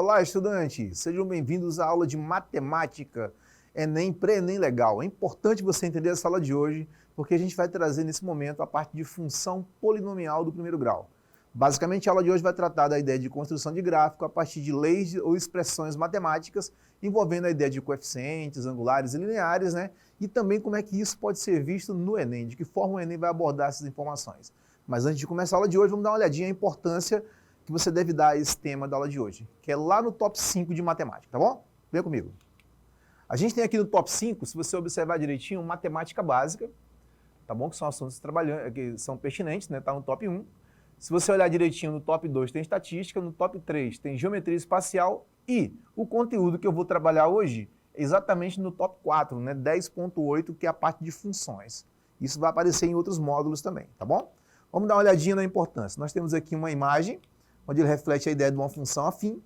Olá, estudantes! Sejam bem-vindos à aula de matemática Enem, pré-Enem legal. É importante você entender essa aula de hoje, porque a gente vai trazer nesse momento a parte de função polinomial do primeiro grau. Basicamente, a aula de hoje vai tratar da ideia de construção de gráfico a partir de leis ou expressões matemáticas, envolvendo a ideia de coeficientes, angulares e lineares, né? E também como é que isso pode ser visto no Enem, de que forma o Enem vai abordar essas informações. Mas antes de começar a aula de hoje, vamos dar uma olhadinha na importância que você deve dar a esse tema da aula de hoje, que é lá no top 5 de matemática, tá bom? Vem comigo. A gente tem aqui no top 5, se você observar direitinho, matemática básica, tá bom? Que são assuntos que são pertinentes, né? Tá no top 1. Se você olhar direitinho, no top 2 tem estatística, no top 3 tem geometria espacial e o conteúdo que eu vou trabalhar hoje é exatamente no top 4, né? 10.8, que é a parte de funções. Isso vai aparecer em outros módulos também, tá bom? Vamos dar uma olhadinha na importância. Nós temos aqui uma imagem, onde ele reflete a ideia de uma função afim,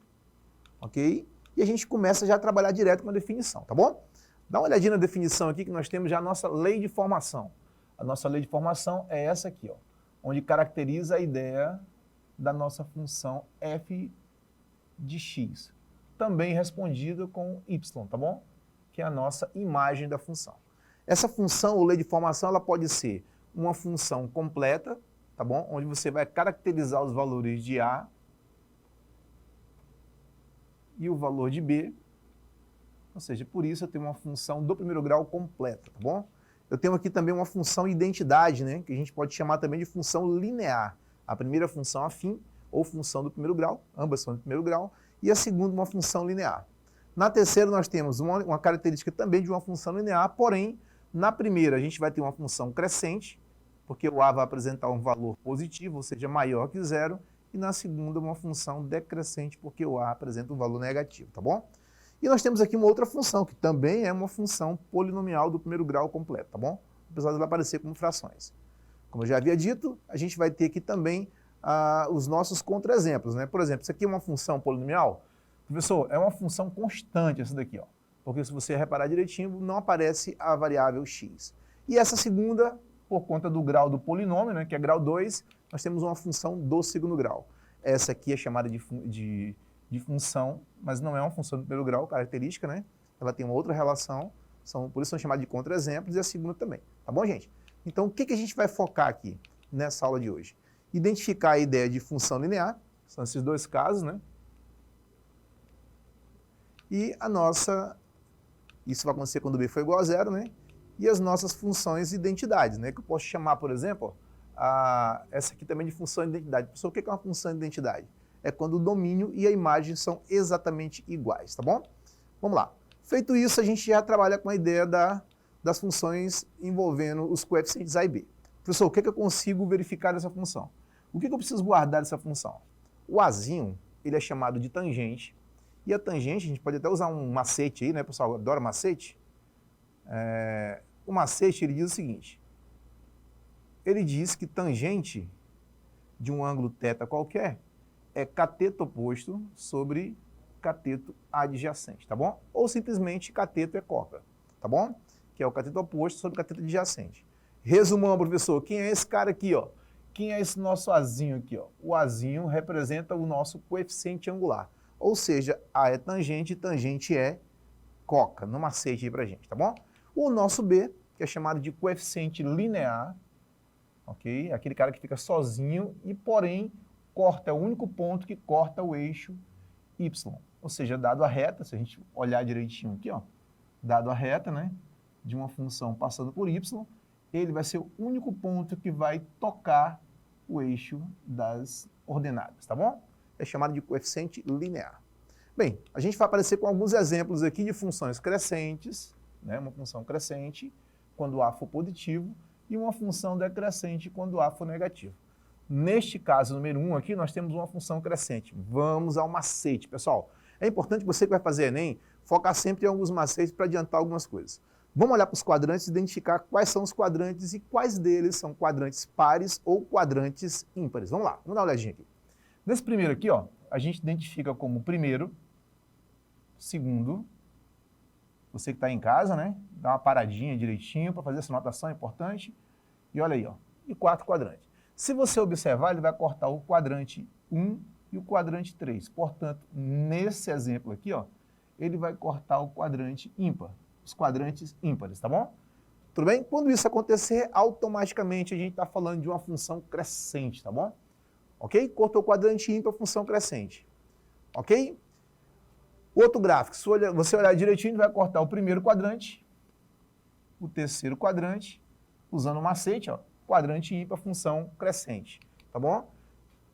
ok? E a gente começa já a trabalhar direto com a definição, tá bom? Dá uma olhadinha na definição aqui, que nós temos já a nossa lei de formação. A nossa lei de formação é essa aqui, ó, onde caracteriza a ideia da nossa função f de x, também respondida com y, tá bom? Que é a nossa imagem da função. Essa função, ou lei de formação, ela pode ser uma função completa, tá bom? Onde você vai caracterizar os valores de A e o valor de B, ou seja, por isso eu tenho uma função do primeiro grau completa, tá bom? Eu tenho aqui também uma função identidade, né? Que a gente pode chamar também de função linear. A primeira função afim, ou função do primeiro grau, ambas são do primeiro grau, e a segunda uma função linear. Na terceira nós temos uma característica também de uma função linear, porém, na primeira a gente vai ter uma função crescente, porque o A vai apresentar um valor positivo, ou seja, maior que zero, e na segunda uma função decrescente, porque o A apresenta um valor negativo, tá bom? E nós temos aqui uma outra função, que também é uma função polinomial do primeiro grau completo, tá bom? Apesar de ela aparecer como frações. Como eu já havia dito, a gente vai ter aqui também os nossos contra-exemplos, né? Por exemplo, isso aqui é uma função polinomial. Professor, é uma função constante essa daqui, ó. Porque se você reparar direitinho, não aparece a variável x. E essa segunda, por conta do grau do polinômio, né, que é grau 2, nós temos uma função do segundo grau. Essa aqui é chamada de função, mas não é uma função do primeiro grau, característica, né? Ela tem uma outra relação, por isso são chamadas de contra-exemplos, e a segunda também. Tá bom, gente? Então, o que a gente vai focar aqui nessa aula de hoje? Identificar a ideia de função linear, são esses dois casos, né? E isso vai acontecer quando b for igual a zero, né? E as nossas funções identidades, né? Que eu posso chamar, por exemplo, essa aqui também de função de identidade. Pessoal, o que é uma função de identidade? É quando o domínio e a imagem são exatamente iguais, tá bom? Vamos lá. Feito isso, a gente já trabalha com a ideia das funções envolvendo os coeficientes A e B. Professor, o que eu consigo verificar dessa função? O que eu preciso guardar dessa função? O Azinho, ele é chamado de tangente, e a tangente, a gente pode até usar um macete aí, né, pessoal? Adora macete? O macete, ele diz o seguinte, ele diz que tangente de um ângulo θ qualquer é cateto oposto sobre cateto adjacente, tá bom? Ou simplesmente cateto é coca, tá bom? Que é o cateto oposto sobre cateto adjacente. Resumão, professor, quem é esse cara aqui, ó? Quem é esse nosso Azinho aqui, ó? O Azinho representa o nosso coeficiente angular, ou seja, A é tangente e tangente é coca, no macete aí pra gente, tá bom? O nosso B, que é chamado de coeficiente linear, ok? Aquele cara que fica sozinho e, porém, é o único ponto que corta o eixo y. Ou seja, dado a reta, se a gente olhar direitinho aqui, ó, dado a reta, né, de uma função passando por y, ele vai ser o único ponto que vai tocar o eixo das ordenadas, tá bom? É chamado de coeficiente linear. Bem, a gente vai aparecer com alguns exemplos aqui de funções crescentes, né, uma função crescente quando A for positivo e uma função decrescente quando A for negativo. Neste caso, número 1 aqui, nós temos uma função crescente. Vamos ao macete, pessoal. É importante que você que vai fazer Enem, focar sempre em alguns macetes para adiantar algumas coisas. Vamos olhar para os quadrantes e identificar quais são os quadrantes e quais deles são quadrantes pares ou quadrantes ímpares. Vamos lá, vamos dar uma olhadinha aqui. Nesse primeiro aqui, ó, a gente identifica como primeiro, segundo, você que está em casa, né? Dá uma paradinha direitinho para fazer essa anotação importante. E olha aí, ó, e 4 quadrantes. Se você observar, ele vai cortar o quadrante 1 e o quadrante 3. Portanto, nesse exemplo aqui, ó, ele vai cortar o quadrante ímpar, os quadrantes ímpares, tá bom? Tudo bem? Quando isso acontecer, automaticamente a gente está falando de uma função crescente, tá bom? Ok? Cortou o quadrante ímpar, função crescente. Ok? Outro gráfico, se você olhar direitinho, vai cortar o primeiro quadrante, o terceiro quadrante, usando o macete, ó, quadrante ímpar, função crescente, tá bom?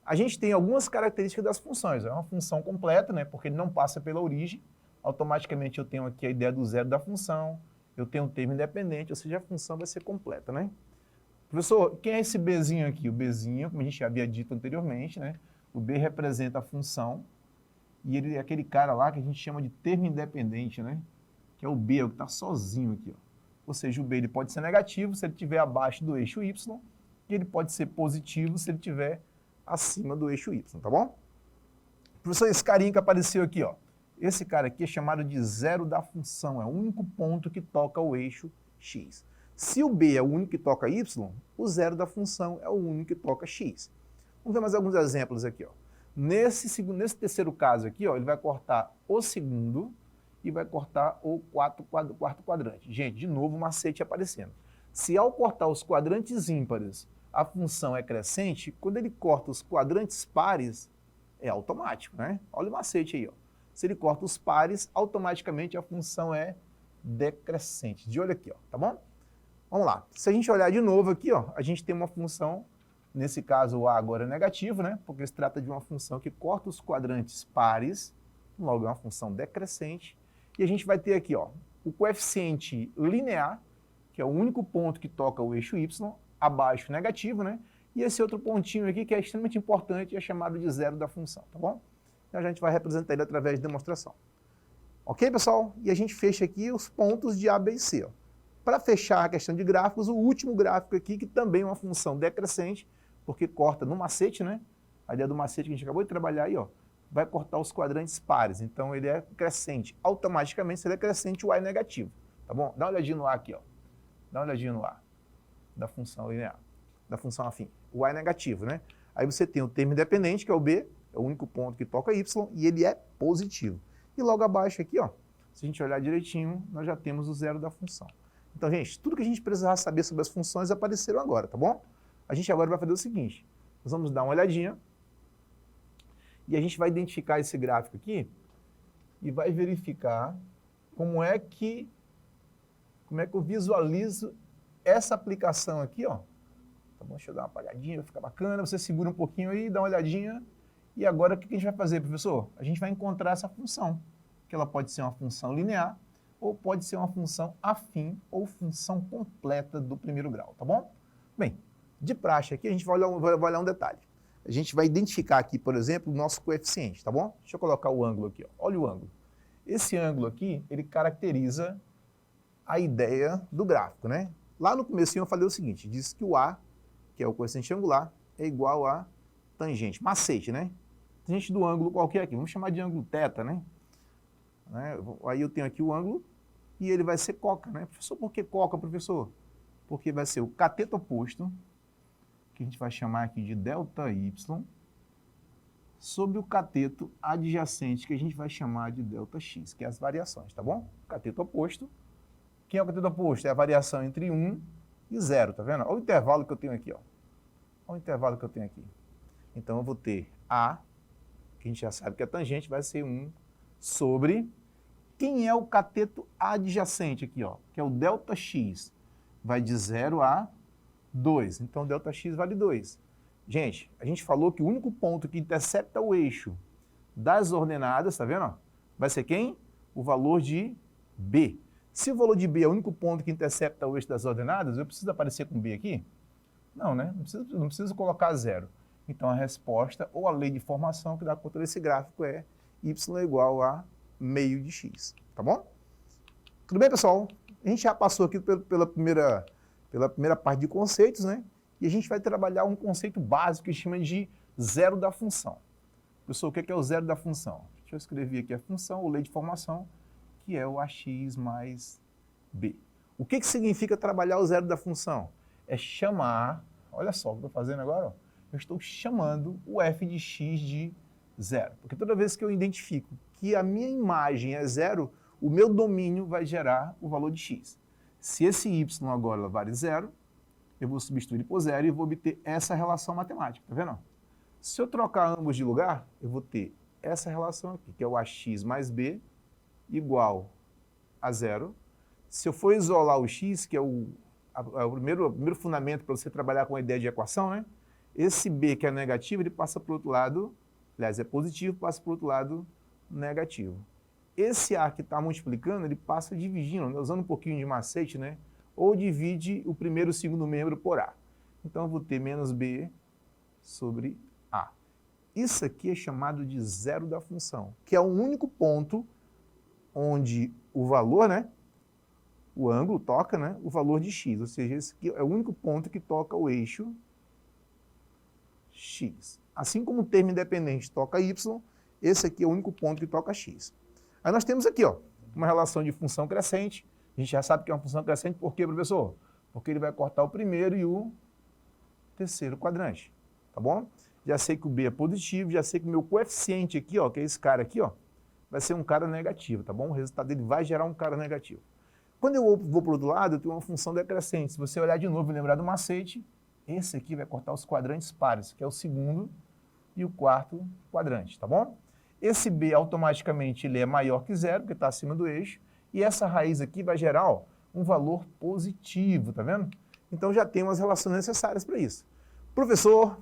A gente tem algumas características das funções. É uma função completa, né, porque ele não passa pela origem. Automaticamente eu tenho aqui a ideia do zero da função, eu tenho um termo independente, ou seja, a função vai ser completa, né? Professor, quem é esse Bzinho aqui? O Bzinho, como a gente já havia dito anteriormente, né? O B representa a função e ele é aquele cara lá que a gente chama de termo independente, né? Que é o B, é o que está sozinho aqui, ó. Ou seja, o B ele pode ser negativo se ele estiver abaixo do eixo Y e ele pode ser positivo se ele estiver acima do eixo Y, tá bom? Professor, esse carinha que apareceu aqui, ó. Esse cara aqui é chamado de zero da função, é o único ponto que toca o eixo X. Se o B é o único que toca Y, o zero da função é o único que toca X. Vamos ver mais alguns exemplos aqui, ó. Nesse terceiro caso aqui, ó, ele vai cortar o segundo e vai cortar o quarto quadrante. Gente, de novo o macete aparecendo. Se ao cortar os quadrantes ímpares a função é crescente, quando ele corta os quadrantes pares, é automático, né? Olha o macete aí, ó. Se ele corta os pares, automaticamente a função é decrescente. De olho aqui, ó, tá bom? Vamos lá. Se a gente olhar de novo aqui, ó, a gente tem uma função, nesse caso o A agora é negativo, né? Porque se trata de uma função que corta os quadrantes pares, logo é uma função decrescente. E a gente vai ter aqui, ó, o coeficiente linear, que é o único ponto que toca o eixo Y, abaixo negativo, né? E esse outro pontinho aqui, que é extremamente importante, é chamado de zero da função, tá bom? Então a gente vai representar ele através de demonstração. Ok, pessoal? E a gente fecha aqui os pontos de A, B e C. Para fechar a questão de gráficos, o último gráfico aqui, que também é uma função decrescente, porque corta no macete, né? A ideia do macete que a gente acabou de trabalhar aí, ó, vai cortar os quadrantes pares. Então ele é crescente. Automaticamente, se ele é crescente, o A é negativo. Tá bom? Dá uma olhadinha no A aqui, ó. Dá uma olhadinha no A da função linear, da função afim. O A é negativo, né? Aí você tem o termo independente, que é o B, é o único ponto que toca Y, e ele é positivo. E logo abaixo aqui, ó, se a gente olhar direitinho, nós já temos o zero da função. Então, gente, tudo que a gente precisava saber sobre as funções apareceram agora, tá bom? A gente agora vai fazer o seguinte, nós vamos dar uma olhadinha, e a gente vai identificar esse gráfico aqui, e vai verificar como é que eu visualizo essa aplicação aqui, ó. Tá bom? Deixa eu dar uma apagadinha, vai ficar bacana. Você segura um pouquinho aí, dá uma olhadinha. E agora o que a gente vai fazer, professor? A gente vai encontrar essa função, que ela pode ser uma função linear, ou pode ser uma função afim, ou função completa do primeiro grau, tá bom? Bem, de praxe aqui, a gente vai olhar um detalhe. A gente vai identificar aqui, por exemplo, o nosso coeficiente, tá bom? Deixa eu colocar o ângulo aqui, ó. Olha o ângulo. Esse ângulo aqui, ele caracteriza a ideia do gráfico, né? Lá no comecinho eu falei o seguinte, disse que o A, que é o coeficiente angular, é igual a tangente, macete, né? Tangente do ângulo qualquer aqui, vamos chamar de ângulo θ, né? Aí eu tenho aqui o ângulo e ele vai ser coca, né? Professor, por que coca, professor? Porque vai ser o cateto oposto, que a gente vai chamar aqui de ΔY, sobre o cateto adjacente, que a gente vai chamar de ΔX, que é as variações, tá bom? Cateto oposto. Quem é o cateto oposto? É a variação entre 1 e 0, tá vendo? Olha o intervalo que eu tenho aqui, ó. Olha o intervalo que eu tenho aqui. Então eu vou ter A, que a gente já sabe que é tangente, vai ser 1 sobre... Quem é o cateto adjacente aqui, ó? Que é o ΔX. Vai de 0 a 2. Então ΔX vale 2. Gente, a gente falou que o único ponto que intercepta o eixo das ordenadas, tá vendo? Ó? Vai ser quem? O valor de B. Se o valor de B é o único ponto que intercepta o eixo das ordenadas, eu preciso aparecer com B aqui? Não, né? Não preciso colocar 0. Então a resposta, ou a lei de formação que dá conta desse gráfico é y igual a meio de x, tá bom? Tudo bem, pessoal? A gente já passou aqui pela primeira parte de conceitos, né? E a gente vai trabalhar um conceito básico que chama de zero da função. Pessoal, o que é o zero da função? Deixa eu escrever aqui a função, ou lei de formação, que é o ax mais b. O que significa trabalhar o zero da função? É chamar, olha só o que eu estou fazendo agora, ó. Eu estou chamando o f de x de Zero. Porque toda vez que eu identifico que a minha imagem é zero, o meu domínio vai gerar o valor de x. Se esse y agora vale zero, eu vou substituir ele por zero e vou obter essa relação matemática, tá vendo? Se eu trocar ambos de lugar, eu vou ter essa relação aqui, que é o ax mais b igual a zero. Se eu for isolar o x, que é o primeiro fundamento para você trabalhar com a ideia de equação, né? Esse b que é negativo, ele passa para o outro lado, aliás, é positivo, passa para o outro lado negativo. Esse a que está multiplicando, ele passa dividindo, né? Usando um pouquinho de macete, né? Ou divide o primeiro e o segundo membro por a. Então, eu vou ter menos b sobre a. Isso aqui é chamado de zero da função, que é o único ponto onde o valor, né? O ângulo toca, né? O valor de x, ou seja, esse aqui é o único ponto que toca o eixo x. Assim como o termo independente toca y, esse aqui é o único ponto que toca x. Aí nós temos aqui, ó, uma relação de função crescente. A gente já sabe que é uma função crescente, por quê, professor? Porque ele vai cortar o primeiro e o terceiro quadrante, tá bom? Já sei que o b é positivo, já sei que o meu coeficiente aqui, ó, que é esse cara aqui, ó, vai ser um cara negativo, tá bom? O resultado dele vai gerar um cara negativo. Quando eu vou para o outro lado, eu tenho uma função decrescente. Se você olhar de novo e lembrar do macete, esse aqui vai cortar os quadrantes pares, que é o segundo e o quarto quadrante, tá bom? Esse b automaticamente ele é maior que zero, porque está acima do eixo, e essa raiz aqui vai gerar, ó, um valor positivo, tá vendo? Então já tem umas relações necessárias para isso. Professor,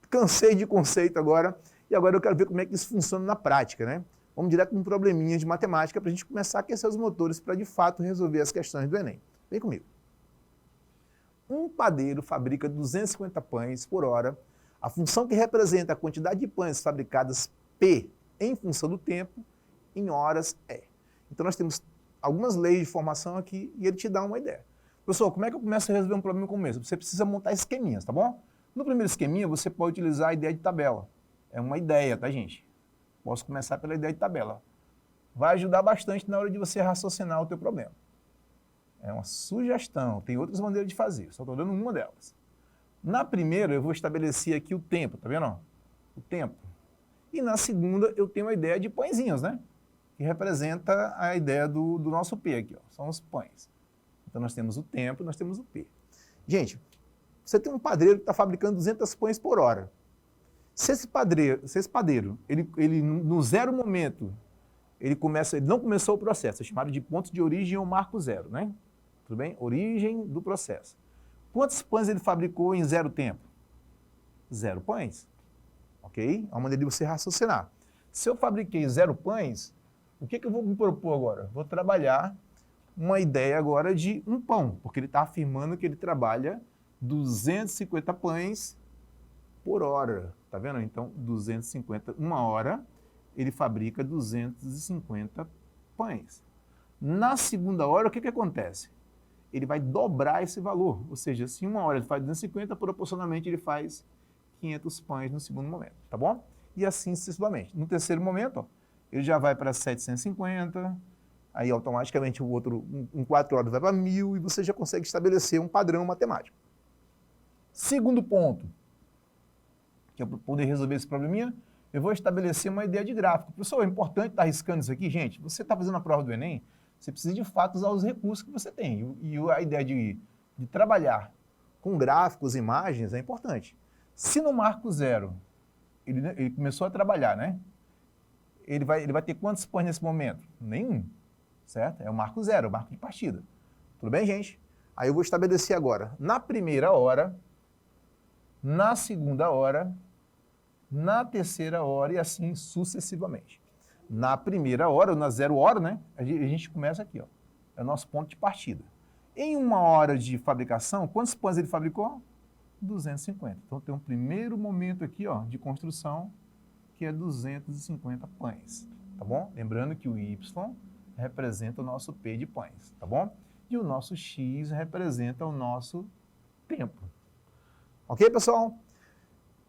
cansei de conceito agora, e agora eu quero ver como é que isso funciona na prática, né? Vamos direto com um probleminha de matemática para a gente começar a aquecer os motores para, de fato, resolver as questões do Enem. Vem comigo. Um padeiro fabrica 250 pães por hora. A função que representa a quantidade de pães fabricadas P em função do tempo, em horas, é. Então nós temos algumas leis de formação aqui e ele te dá uma ideia. Professor, como é que eu começo a resolver um problema como esse? Você precisa montar esqueminhas, tá bom? No primeiro esqueminha, você pode utilizar a ideia de tabela. É uma ideia, tá, gente? Posso começar pela ideia de tabela. Vai ajudar bastante na hora de você raciocinar o teu problema. É uma sugestão, tem outras maneiras de fazer, só estou dando uma delas. Na primeira, eu vou estabelecer aqui o tempo, tá vendo? O tempo. E na segunda, eu tenho a ideia de pãezinhos, né? Que representa a ideia do nosso P aqui, ó. São os pães. Então, nós temos o tempo, nós temos o P. Gente, você tem um padeiro que está fabricando 200 pães por hora. Se esse padeiro, ele no zero momento, ele não começou o processo, é chamado de ponto de origem ou marco zero, né? Tudo bem? Origem do processo. Quantos pães ele fabricou em zero tempo? 0 pães. Ok? É uma maneira de você raciocinar. Se eu fabriquei 0 pães, o que eu vou me propor agora? Vou trabalhar uma ideia agora de um pão, porque ele está afirmando que ele trabalha 250 pães por hora. Tá vendo? Então, 250, uma hora, ele fabrica 250 pães. Na segunda hora, o que acontece? Ele vai dobrar esse valor. Ou seja, se uma hora ele faz 250, proporcionalmente ele faz 500 pães no segundo momento, tá bom? E assim sucessivamente. No terceiro momento, ó, ele já vai para 750, aí automaticamente o outro, em 4 horas, vai para 1000 e você já consegue estabelecer um padrão matemático. Segundo ponto, que é para poder resolver esse probleminha, eu vou estabelecer uma ideia de gráfico. Pessoal, é importante estar arriscando isso aqui, gente. Você está fazendo a prova do Enem, você precisa de fato usar os recursos que você tem. E a ideia de trabalhar com gráficos, imagens, é importante. Se no marco zero ele começou a trabalhar, né? Ele vai ter quantos pães nesse momento? Nenhum, certo? É o marco zero, o marco de partida. Tudo bem, gente? Aí eu vou estabelecer agora, na primeira hora, na segunda hora, na terceira hora e assim sucessivamente. Na primeira hora, ou na 0 hora, né? A gente começa aqui, ó. É o nosso ponto de partida. Em 1 hora de fabricação, quantos pães ele fabricou? 250. Então tem um primeiro momento aqui, ó, de construção, que é 250 pães, tá bom? Lembrando que o Y representa o nosso P de pães, tá bom? E o nosso X representa o nosso tempo. Ok, pessoal?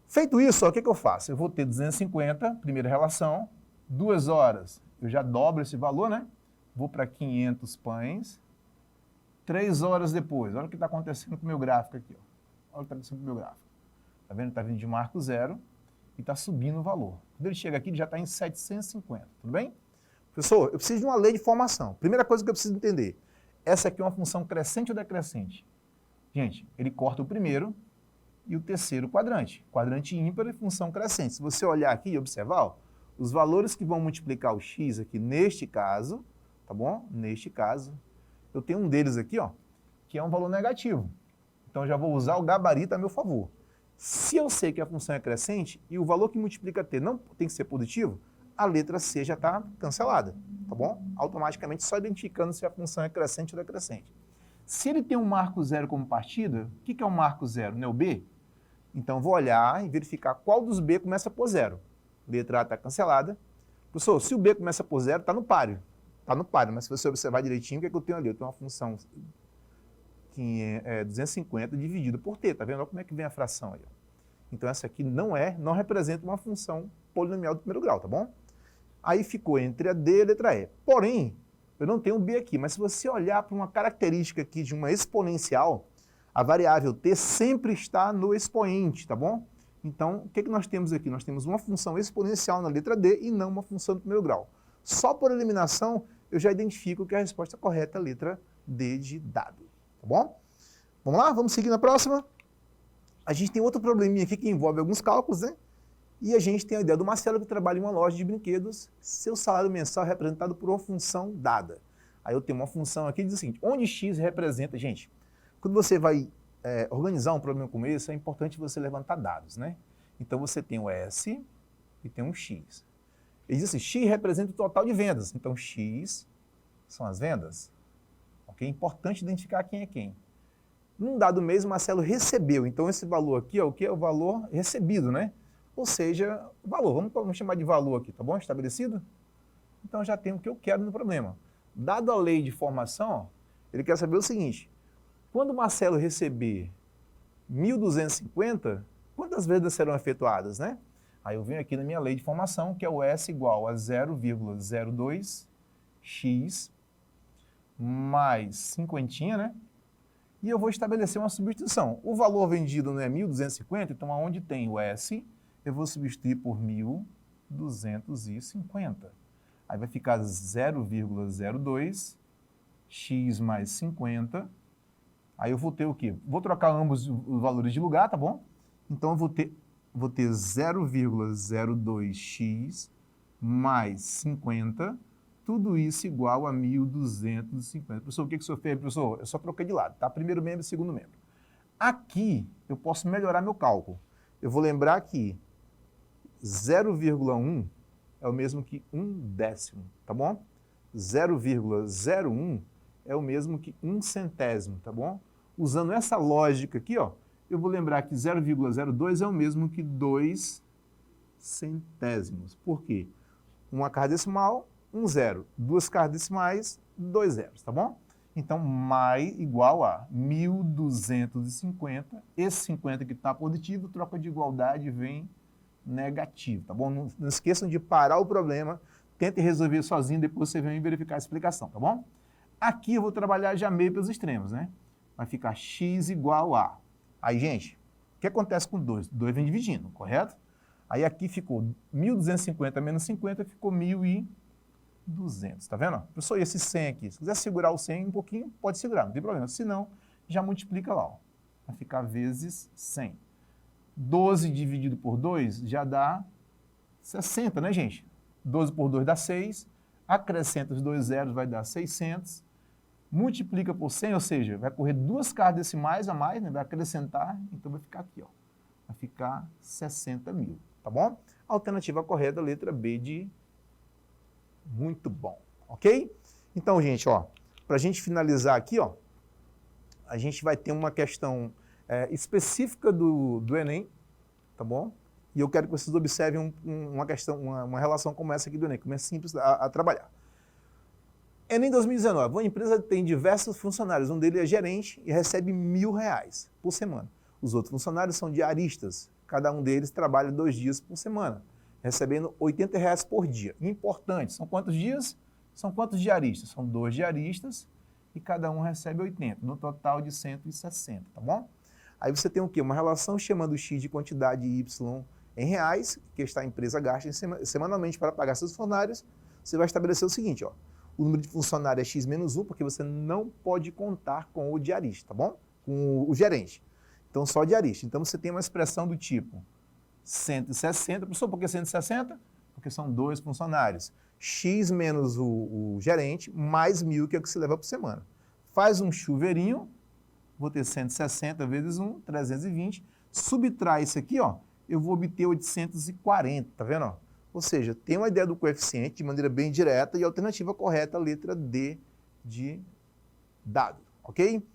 Feito isso, ó, o que eu faço? Eu vou ter 250, primeira relação, 2 horas, eu já dobro esse valor, né? Vou para 500 pães. 3 horas depois, olha o que está acontecendo com o meu gráfico aqui, ó. Olha o que está acontecendo com o meu gráfico. Tá vendo? Está vindo de marco zero e está subindo o valor. Quando ele chega aqui, ele já está em 750, tudo bem? Professor, eu preciso de uma lei de formação. Primeira coisa que eu preciso entender, essa aqui é uma função crescente ou decrescente? Gente, ele corta o primeiro e o terceiro quadrante. Quadrante ímpar e função crescente. Se você olhar aqui e observar, ó, os valores que vão multiplicar o x aqui neste caso, tá bom? Neste caso, eu tenho um deles aqui, ó, que é um valor negativo. Então, eu já vou usar o gabarito a meu favor. Se eu sei que a função é crescente e o valor que multiplica t não tem que ser positivo, a letra C já está cancelada, tá bom? Automaticamente só identificando se a função é crescente ou decrescente. Se ele tem um marco zero como partida, o que é um marco zero? Não é o B? Então, vou olhar e verificar qual dos B começa por zero. Letra A está cancelada. Professor, se o B começa por zero, está no páreo. Está no páreo, mas se você observar direitinho, o que é que eu tenho ali? Eu tenho uma função que é 250 dividido por t, tá vendo? Olha como é que vem a fração aí. Então essa aqui não representa uma função polinomial do primeiro grau, tá bom? Aí ficou entre a D e a letra E. Porém, eu não tenho B aqui, mas se você olhar para uma característica aqui de uma exponencial, a variável t sempre está no expoente, tá bom? Então, o que nós temos aqui? Nós temos uma função exponencial na letra D e não uma função do primeiro grau. Só por eliminação, eu já identifico que a resposta correta é a letra D de dado. Tá bom? Vamos lá? Vamos seguir na próxima? A gente tem outro probleminha aqui que envolve alguns cálculos, né? E a gente tem a ideia do Marcelo que trabalha em uma loja de brinquedos, seu salário mensal é representado por uma função dada. Aí eu tenho uma função aqui que diz o seguinte, onde x representa... Gente, quando você vai organizar um problema como esse, é importante você levantar dados, né? Então você tem o S e tem um x. Ele diz assim, x representa o total de vendas. Então x são as vendas. Okay? É importante identificar quem é quem. Num dado mês, o Marcelo recebeu. Então, esse valor aqui é o que? É o valor recebido, né? Ou seja, o valor. Vamos chamar de valor aqui, tá bom? Estabelecido? Então, já tenho o que eu quero no problema. Dado a lei de formação, ó, ele quer saber o seguinte. Quando o Marcelo receber 1.250, quantas vendas serão efetuadas, né? Aí eu venho aqui na minha lei de formação, que é o S igual a 0,02x mais 50, né? E eu vou estabelecer uma substituição. O valor vendido não é 1.250, então aonde tem o S, eu vou substituir por 1.250. Aí vai ficar 0,02 x mais 50. Aí eu vou ter o quê? Vou trocar ambos os valores de lugar, tá bom? Então eu vou ter 0,02x mais 50, tudo isso igual a 1.250. Professor, o que o senhor fez? Professor, eu só troquei de lado, tá? Primeiro membro e segundo membro. Aqui, eu posso melhorar meu cálculo. Eu vou lembrar que 0,1 é o mesmo que 1/10, tá bom? 0,01 é o mesmo que 1/100, tá bom? Usando essa lógica aqui, ó, eu vou lembrar que 0,02 é o mesmo que 2 centésimos. Por quê? Uma carga decimal, 1 zero. Duas cargas decimais, 2 zeros, tá bom? Então, mais igual a 1.250. Esse 50 que está positivo, troca de igualdade vem negativo, tá bom? Não esqueçam de parar o problema, tentem resolver sozinho, depois você vem verificar a explicação, tá bom? Aqui eu vou trabalhar já meio pelos extremos, né? Vai ficar x igual a... Aí, gente, o que acontece com 2? 2 vem dividindo, correto? Aí aqui ficou 1.250 menos 50, ficou 1.200, tá vendo? Professor, e esse 100 aqui? Se quiser segurar o 100 um pouquinho, pode segurar, não tem problema. Se não, já multiplica lá, ó. Vai ficar vezes 100. 12 dividido por 2 já dá 60, né, gente? 12 por 2 dá 6, acrescenta os 2 zeros, vai dar 600, multiplica por 100, ou seja, vai correr duas cargas decimais a mais, né? Vai acrescentar, então vai ficar aqui, ó. Vai ficar 60.000, tá bom? Alternativa correta, letra B de muito bom, ok? Então, gente, ó, para a gente finalizar aqui, ó, a gente vai ter uma questão específica do Enem, tá bom? E eu quero que vocês observem uma questão, uma relação como essa aqui do Enem, como é simples a trabalhar. Enem 2019, uma empresa tem diversos funcionários, um deles é gerente e recebe R$1.000 por semana. Os outros funcionários são diaristas, cada um deles trabalha 2 dias por semana, recebendo R$80 por dia. Importante, são quantos dias? São quantos diaristas? São 2 diaristas e cada um recebe 80, no total de 160, tá bom? Aí você tem o quê? Uma relação chamando x de quantidade e y em reais, que esta empresa gasta semanalmente para pagar seus funcionários, você vai estabelecer o seguinte, ó, o número de funcionários é x menos 1, porque você não pode contar com o diarista, tá bom? Com o gerente. Então, só o diarista. Então, você tem uma expressão do tipo 160, professor, por que 160? Porque são 2 funcionários. X menos o gerente, mais 1.000, que é o que se leva por semana. Faz um chuveirinho, vou ter 160 vezes 1, 320. Subtrai isso aqui, ó, eu vou obter 840, tá vendo? Ó? Ou seja, tem uma ideia do coeficiente de maneira bem direta e a alternativa correta, a letra D de dado, ok?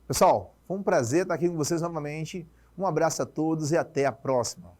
Pessoal, foi um prazer estar aqui com vocês novamente. Um abraço a todos e até a próxima.